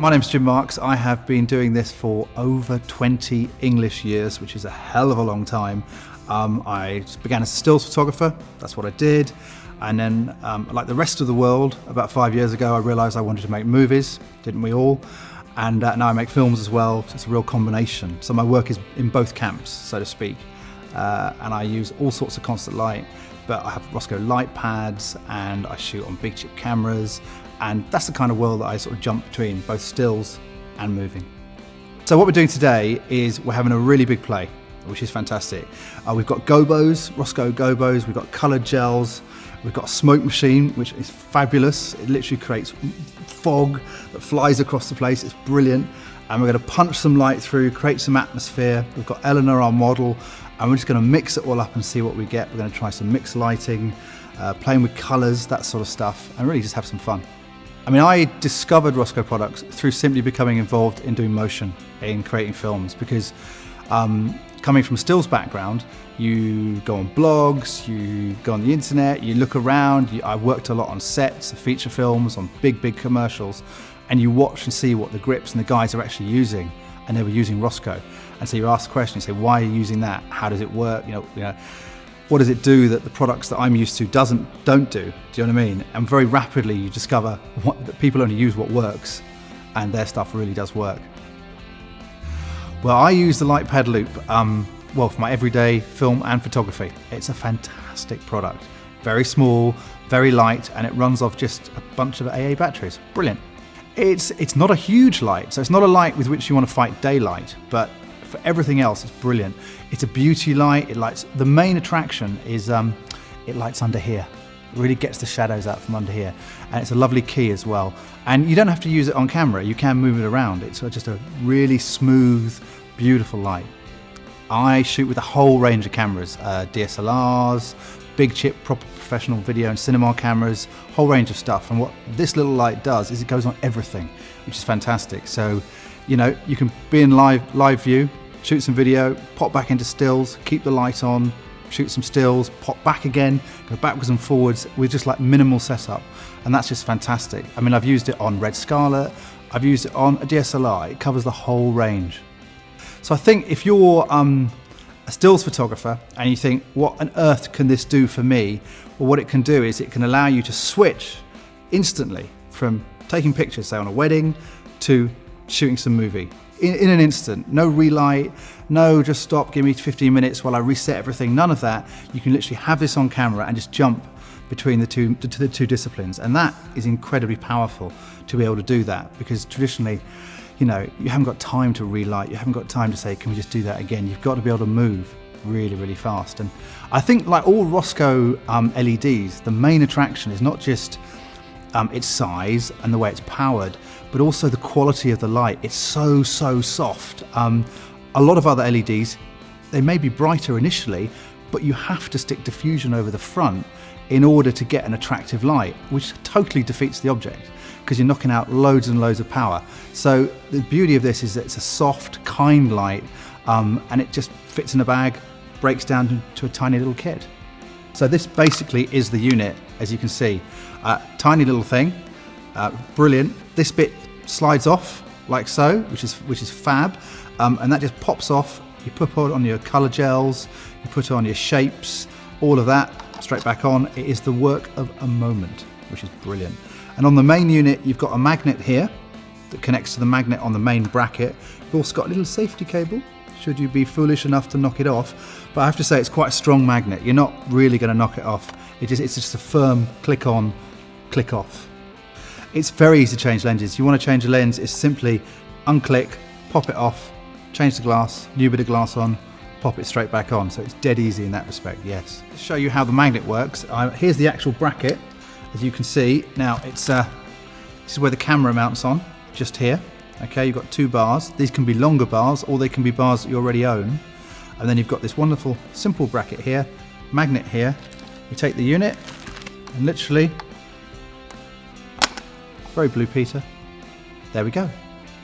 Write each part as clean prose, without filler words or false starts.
my name's Jim Marks. I have been doing this for over 20 English years, which is a hell of a long time. I began as a stills photographer, that's what I did. And then, like the rest of the world, about 5 years ago, I realized I wanted to make movies, didn't we all? And now I make films as well, so it's a real combination. So my work is in both camps, so to speak. And I use all sorts of constant light, but I have Rosco LitePads and I shoot on big chip cameras. And that's the kind of world that I sort of jump between, both stills and moving. So what we're doing today is we're having a really big play, which is fantastic. We've got gobos, Rosco gobos, we've got colored gels, we've got a smoke machine, which is fabulous. It literally creates fog that flies across the place, it's brilliant. And we're gonna punch some light through, create some atmosphere. We've got Eleanor, our model, and we're just gonna mix it all up and see what we get. We're gonna try some mixed lighting, playing with colors, that sort of stuff, and really just have some fun. I mean, I discovered Rosco products through simply becoming involved in doing motion, in creating films, because coming from a stills background, you go on blogs, you go on the internet, you look around. I worked a lot on sets of feature films, on big commercials, and you watch and see what the grips and the guys are actually using, and they were using Rosco. And so you ask the question, you say, why are you using that? How does it work? You know, what does it do that the products that I'm used to don't do? Do you know what I mean? And very rapidly you discover that people only use what works, and their stuff really does work. Well, I use the LitePad Loop for my everyday film and photography. It's a fantastic product. Very small, very light, and it runs off just a bunch of AA batteries. Brilliant. It's not a huge light, so it's not a light with which you want to fight daylight, but for everything else, it's brilliant. It's a beauty light. It lights. The main attraction is it lights under here. It really gets the shadows out from under here, and it's a lovely key as well. And you don't have to use it on camera. You can move it around. It's just a really smooth, beautiful light. I shoot with a whole range of cameras, DSLRs, big chip, proper professional video and cinema cameras, whole range of stuff. And what this little light does is it goes on everything, which is fantastic. So, you know, you can be in live view, shoot some video, pop back into stills, keep the light on, shoot some stills, pop back again, go backwards and forwards with just like minimal setup. And that's just fantastic. I mean, I've used it on Red Scarlet, I've used it on a DSLR, it covers the whole range. So I think if you're a stills photographer and you think, what on earth can this do for me? Well, what it can do is it can allow you to switch instantly from taking pictures, say on a wedding, to shooting some movie. In an instant, no relight, no just stop, give me 15 minutes while I reset everything, none of that. You can literally have this on camera and just jump between the two disciplines. And that is incredibly powerful to be able to do that, because traditionally, you know, you haven't got time to relight, you haven't got time to say, can we just do that again? You've got to be able to move really fast. And I think like all Rosco LEDs, the main attraction is not just its size and the way it's powered, but also the quality of the light. It's so soft. A lot of other LEDs, they may be brighter initially, but you have to stick diffusion over the front in order to get an attractive light, which totally defeats the object, because you're knocking out loads and loads of power. So the beauty of this is that it's a soft, kind light, and it just fits in a bag, breaks down to a tiny little kit. So this basically is the unit, as you can see. Tiny little thing, brilliant. This bit slides off like so, which is fab, and that just pops off. You put it on your color gels, you put it on your shapes, all of that straight back on. It is the work of a moment, which is brilliant. And on the main unit, you've got a magnet here that connects to the magnet on the main bracket. You've also got a little safety cable, should you be foolish enough to knock it off. But I have to say, it's quite a strong magnet. You're not really going to knock it off. It's just a firm click on, click off. It's very easy to change lenses. If you want to change a lens, it's simply unclick, pop it off, change the glass, new bit of glass on, pop it straight back on. So it's dead easy in that respect, yes. To show you how the magnet works, here's the actual bracket. As you can see, now it's this is where the camera mounts on, just here. Okay, you've got two bars. These can be longer bars, or they can be bars that you already own. And then you've got this wonderful simple bracket here, magnet here. You take the unit and literally, very Blue Peter, there we go,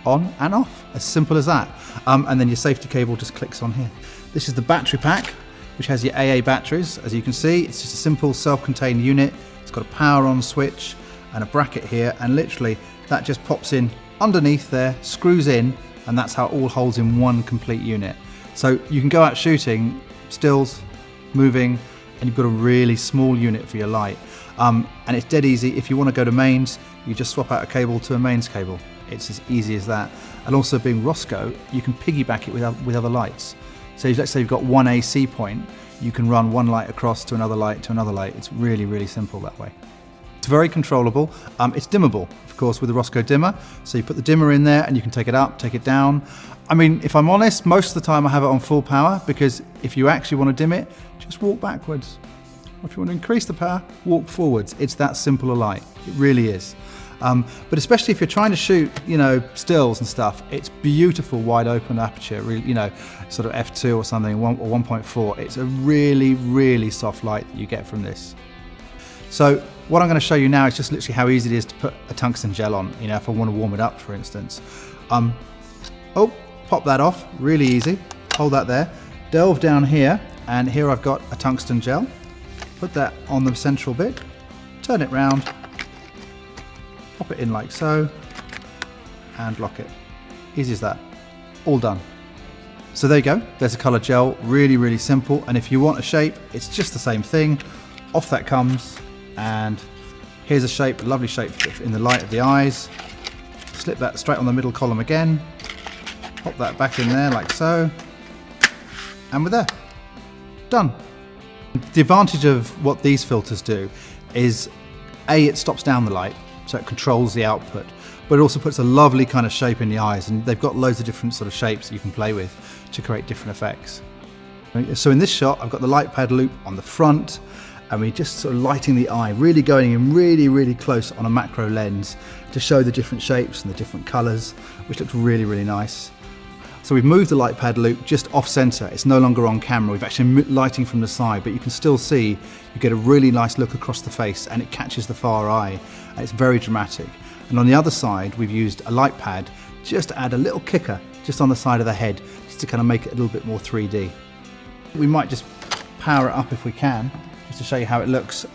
on and off, as simple as that. And then your safety cable just clicks on here. This is the battery pack, which has your AA batteries. As you can see, it's just a simple self-contained unit. It's got a power on switch and a bracket here, and literally that just pops in underneath there, screws in, and that's how it all holds in one complete unit. So you can go out shooting, stills, moving, and you've got a really small unit for your light. And it's dead easy. If you want to go to mains, you just swap out a cable to a mains cable. It's as easy as that. And also being Rosco, you can piggyback it with other lights. So let's say you've got one AC point, you can run one light across to another light to another light. It's really, really simple that way. It's very controllable. It's dimmable, of course, with the Rosco dimmer. So you put the dimmer in there and you can take it up, take it down. I mean, if I'm honest, most of the time I have it on full power, because if you actually want to dim it, just walk backwards. Or if you want to increase the power, walk forwards. It's that simple a light. It really is. But especially if you're trying to shoot, stills and stuff, it's beautiful wide open aperture, sort of f2 or something, or 1.4. It's a really, really soft light that you get from this. So what I'm going to show you now is just literally how easy it is to put a tungsten gel on, if I want to warm it up, for instance. Pop that off, really easy. Hold that there. Delve down here, and here I've got a tungsten gel. Put that on the central bit, turn it round, pop it in like so, and lock it. Easy as that. All done. So there you go. There's a colour gel. Really, really simple. And if you want a shape, it's just the same thing. Off that comes, and here's a shape, a lovely shape in the light of the eyes. Slip that straight on the middle column again. Pop that back in there like so, and we're there. Done. The advantage of what these filters do is, A, it stops down the light, so it controls the output, but it also puts a lovely kind of shape in the eyes, and they've got loads of different sort of shapes that you can play with to create different effects. So in this shot, I've got the LitePad loop on the front, and we're just sort of lighting the eye, really going in really, really close on a macro lens to show the different shapes and the different colors, which looks really, really nice. So we've moved the LitePad loop just off center. It's no longer on camera. We've actually lighting from the side, but you can still see, you get a really nice look across the face, and it catches the far eye. And it's very dramatic. And on the other side, we've used a LitePad just to add a little kicker just on the side of the head, just to kind of make it a little bit more 3D. We might just power it up if we can, just to show you how it looks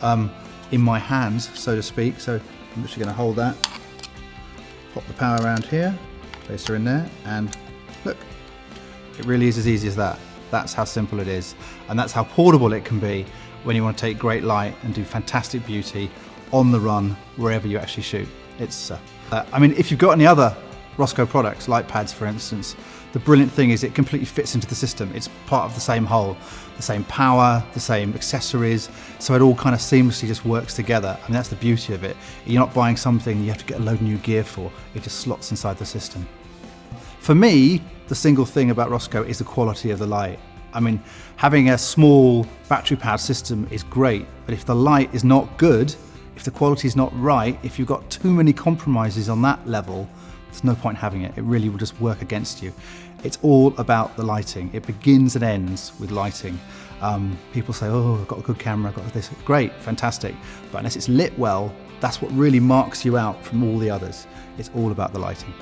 in my hands, so to speak. So I'm literally going to hold that, pop the power around here, place her in there, and look, it really is as easy as that. That's how simple it is, and that's how portable it can be when you want to take great light and do fantastic beauty on the run, wherever you actually shoot. It's, if you've got any other Rosco products, LitePads for instance, the brilliant thing is it completely fits into the system. It's part of the same whole, the same power, the same accessories, so it all kind of seamlessly just works together. I mean, that's the beauty of it. You're not buying something you have to get a load of new gear for. It just slots inside the system. For me, the single thing about Rosco is the quality of the light. I mean, having a small battery-powered system is great, but if the light is not good, if the quality is not right, if you've got too many compromises on that level, there's no point having it. It really will just work against you. It's all about the lighting. It begins and ends with lighting. People say, oh, I've got a good camera, I've got this. Great, fantastic. But unless it's lit well, that's what really marks you out from all the others. It's all about the lighting.